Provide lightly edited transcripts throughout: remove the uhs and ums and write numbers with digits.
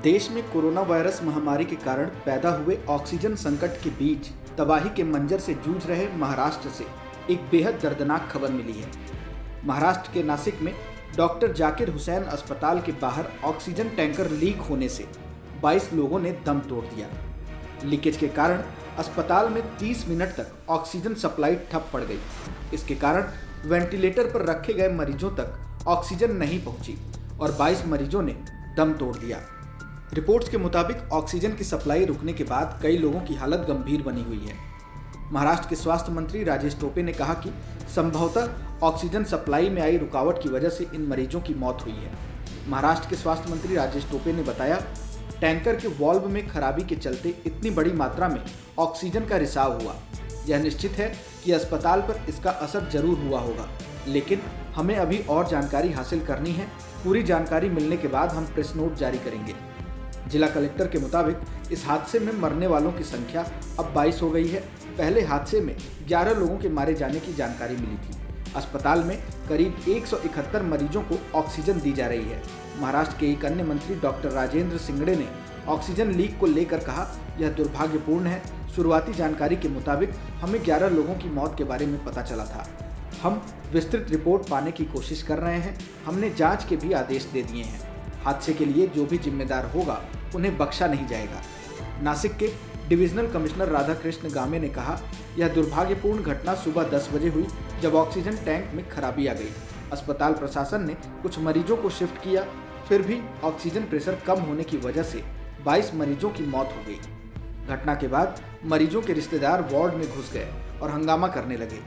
देश में corona virus महामारी के कारण पैदा हुए ऑक्सीजन संकट के बीच तबाही के मंजर से जूझ रहे महाराष्ट्र से एक बेहद दर्दनाक खबर मिली है। महाराष्ट्र के नासिक में डॉक्टर जाकिर हुसैन अस्पताल के बाहर ऑक्सीजन टैंकर लीक होने से 22 लोगों ने दम तोड़ दिया। लीकेज के कारण अस्पताल में 30 मिनट तक ऑक्सीजन सप्लाई ठप पड़ गई। इसके कारण वेंटिलेटर पर रखे गए मरीजों तक ऑक्सीजन नहीं पहुंची और 22 मरीजों ने दम तोड़ दिया। रिपोर्ट्स के मुताबिक ऑक्सीजन की सप्लाई रुकने के बाद कई लोगों की हालत गंभीर बनी हुई है। महाराष्ट्र के स्वास्थ्य मंत्री राजेश टोपे ने कहा कि संभवतः ऑक्सीजन सप्लाई में आई रुकावट की वजह से इन मरीजों की मौत हुई है। महाराष्ट्र के स्वास्थ्य मंत्री राजेश टोपे ने बताया, टैंकर के वाल्व में खराबी के चलते इतनी बड़ी मात्रा में ऑक्सीजन का रिसाव हुआ। यह निश्चित है कि अस्पताल पर इसका असर जरूर हुआ होगा, लेकिन हमें अभी और जानकारी हासिल करनी है। पूरी जानकारी मिलने के बाद हम प्रेस नोट जारी करेंगे। जिला कलेक्टर के मुताबिक इस हादसे में मरने वालों की संख्या अब 22 हो गई है। पहले हादसे में 11 लोगों के मारे जाने की जानकारी मिली थी। अस्पताल में करीब 171 मरीजों को ऑक्सीजन दी जा रही है। महाराष्ट्र के एक अन्य मंत्री डॉक्टर राजेंद्र सिंगड़े ने ऑक्सीजन लीक को लेकर कहा, यह दुर्भाग्यपूर्ण है। शुरुआती जानकारी के मुताबिक हमें 11 लोगों की मौत के बारे में पता चला था। हम विस्तृत रिपोर्ट पाने की कोशिश कर रहे हैं। हमने जांच के भी आदेश दे दिए हैं। हादसे के लिए जो भी जिम्मेदार होगा उन्हें बख्शा नहीं जाएगा। नासिक के डिविजनल कमिश्नर राधाकृष्ण गामे ने कहा, यह दुर्भाग्यपूर्ण घटना सुबह 10 बजे हुई जब ऑक्सीजन टैंक में खराबी आ गई। अस्पताल प्रशासन ने कुछ मरीजों को शिफ्ट किया, फिर भी ऑक्सीजन प्रेशर कम होने की वजह से 22 मरीजों की मौत हो गई। घटना के बाद मरीजों के रिश्तेदार वार्ड में घुस गए और हंगामा करने लगे।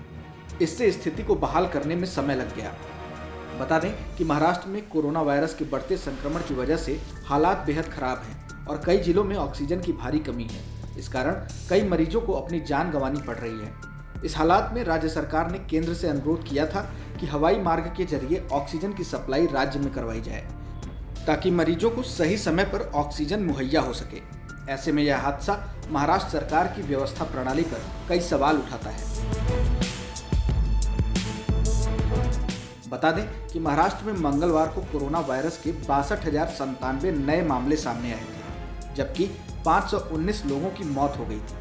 इससे स्थिति को बहाल करने में समय लग गया। बता दें कि महाराष्ट्र में कोरोना वायरस के बढ़ते संक्रमण की वजह से हालात बेहद खराब हैं और कई जिलों में ऑक्सीजन की भारी कमी है। इस कारण कई मरीजों को अपनी जान गंवानी पड़ रही है। इस हालात में राज्य सरकार ने केंद्र से अनुरोध किया था कि हवाई मार्ग के जरिए ऑक्सीजन की सप्लाई राज्य में करवाई जाए, ताकि मरीजों को सही समय पर ऑक्सीजन मुहैया हो सके। ऐसे में यह हादसा महाराष्ट्र सरकार की व्यवस्था प्रणाली पर कई सवाल उठाता है। बता दें कि महाराष्ट्र में मंगलवार को कोरोना वायरस के 62,097 नए मामले सामने आए थे, जबकि 519 लोगों की मौत हो गई थी।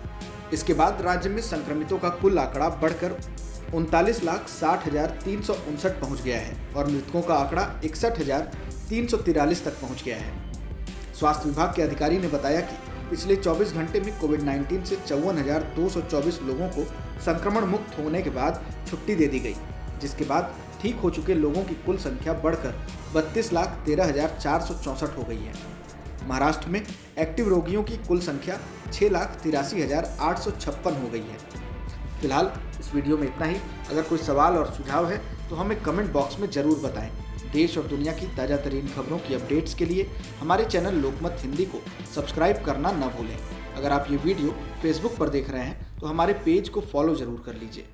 इसके बाद राज्य में संक्रमितों का कुल आंकड़ा बढ़कर 39,60,359 पहुंच गया है और मृतकों का आंकड़ा 61,343 तक पहुंच गया है। स्वास्थ्य विभाग के अधिकारी ने बताया कि पिछले 24 घंटे में कोविड-19 से 54,224 लोगों को संक्रमण मुक्त होने के बाद छुट्टी दे दी गई, जिसके बाद ठीक हो चुके लोगों की कुल संख्या बढ़कर 32,13,464 हो गई है। महाराष्ट्र में एक्टिव रोगियों की कुल संख्या 6,83,856 हो गई है। फिलहाल इस वीडियो में इतना ही। अगर कोई सवाल और सुझाव है तो हमें कमेंट बॉक्स में ज़रूर बताएं। देश और दुनिया की ताज़ा तरीन खबरों की अपडेट्स के लिए हमारे चैनल लोकमत हिंदी को सब्सक्राइब करना न भूलें। अगर आप ये वीडियो फेसबुक पर देख रहे हैं तो हमारे पेज को फॉलो ज़रूर कर लीजिए।